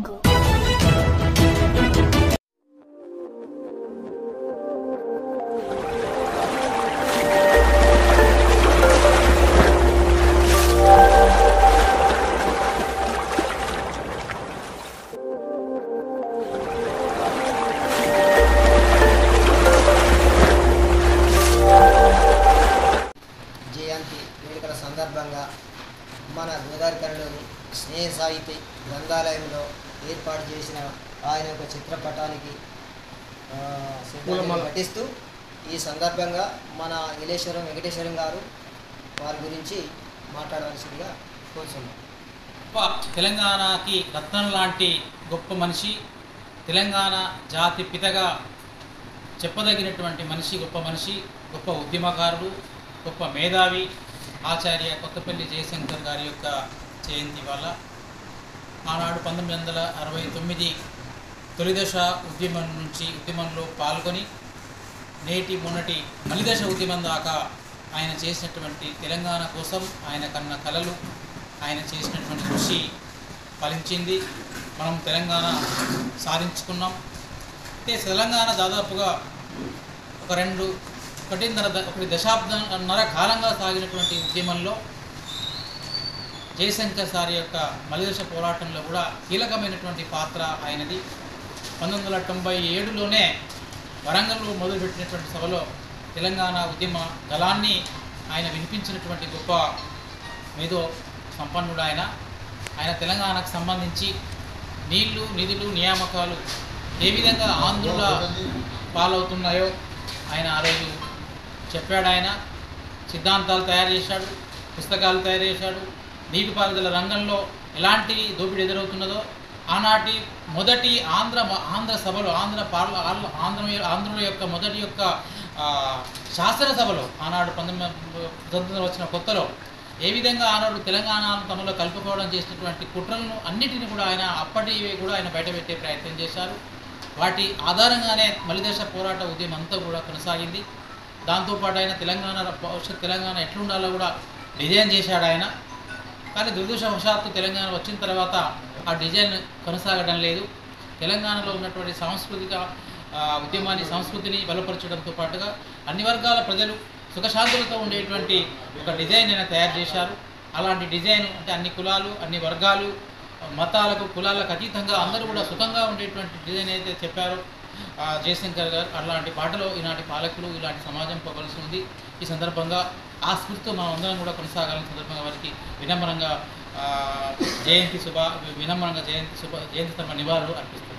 Go. జయంతి వేడుకల సందర్భంగా మన గోదావరి కన్నడలోని స్నేహ సాహిత్య గ్రంథాలయంలో ఏర్పాటు చేసిన ఆయన యొక్క చిత్రపటానికి శ్రద్ధాంజలి ఘటిస్తూ ఈ సందర్భంగా మన వెంకటేశ్వరం గారు వారి గురించి మాట్లాడవలసిందిగా కోరుతున్నాం. తెలంగాణకి రత్నం లాంటి గొప్ప మనిషి, తెలంగాణ జాతి పితగా చెప్పదగినటువంటి మనిషి, గొప్ప ఉద్యమకారుడు, గొప్ప మేధావి ఆచార్య కొత్తపల్లి జయశంకర్ గారి యొక్క జయంతి వల్ల ఆనాడు 1969 తొలిదశ ఉద్యమంలో పాల్గొని మొన్నటి మలిదశ ఉద్యమం దాకా ఆయన చేసినటువంటి తెలంగాణ కోసం ఆయన కన్న కలలు, ఆయన చేసినటువంటి కృషి ఫలించింది. మనం తెలంగాణ సాధించుకున్నాం. అయితే తెలంగాణ దాదాపుగా ఒకటి దశాబ్దన్నర కాలంగా సాగినటువంటి ఉద్యమంలో జయశంకర్ సార్ యొక్క మలిదశ పోరాటంలో కూడా కీలకమైనటువంటి పాత్ర ఆయనది. 1997లోనే వరంగల్లో మొదలుపెట్టినటువంటి సభలో తెలంగాణ ఉద్యమ గళాన్ని ఆయన వినిపించినటువంటి గొప్ప మేధో సంపన్నుడు ఆయన తెలంగాణకు సంబంధించి నీళ్లు, నిధులు, నియామకాలు ఏ విధంగా ఆంధ్రుల పాలవుతున్నాయో ఆయన ఆ రోజు చెప్పాడు. ఆయన సిద్ధాంతాలు తయారు చేశాడు, పుస్తకాలు తయారు చేశాడు. నీటిపారుదల రంగంలో ఎలాంటి దోపిడీ ఎదురవుతున్నదో ఆనాటి మొదటి ఆంధ్ర సభలో ఆంధ్రుల యొక్క మొదటి శాసనసభలో ఆనాడు 19 వచ్చిన కొత్తలో ఏ విధంగా ఆనాడు తెలంగాణను తమలో కలుపుకోవడం చేసినటువంటి కుట్రలను అన్నిటిని కూడా అప్పటివి కూడా ఆయన బయటపెట్టే ప్రయత్నం చేశారు. వాటి ఆధారంగానే మలిదశ పోరాట ఉద్యమం అంతా కూడా కొనసాగింది. దాంతోపాటు ఆయన తెలంగాణ ఎట్లుండాలో కూడా డిజైన్ చేశాడు ఆయన. కానీ దురదృష్టవశాత్తు తెలంగాణ వచ్చిన తర్వాత ఆ డిజైన్ కొనసాగడం లేదు. తెలంగాణలో ఉన్నటువంటి సాంస్కృతిక సంస్కృతిని బలపరచడంతో పాటుగా అన్ని వర్గాల ప్రజలు సుఖశాంతులతో ఉండేటువంటి ఒక డిజైన్ ఆయన తయారు చేశారు. అలాంటి డిజైన్ అంటే అన్ని కులాలు, అన్ని వర్గాలు, మతాలకు, కులాలకు అతీతంగా అందరూ కూడా సుఖంగా ఉండేటువంటి డిజైన్ అయితే చెప్పారో జయశంకర్ గారు, అలాంటి బాటలో ఈనాటి పాలకులు, ఇలాంటి సమాజం పోవలసి ఉంది. ఈ సందర్భంగా ఆ స్ఫూర్తితో మనం అందరం కూడా కొనసాగాలని సందర్భంగా వారికి వినమ్రంగా జయంతి తమ నివాళులు అర్పిస్తున్నాం.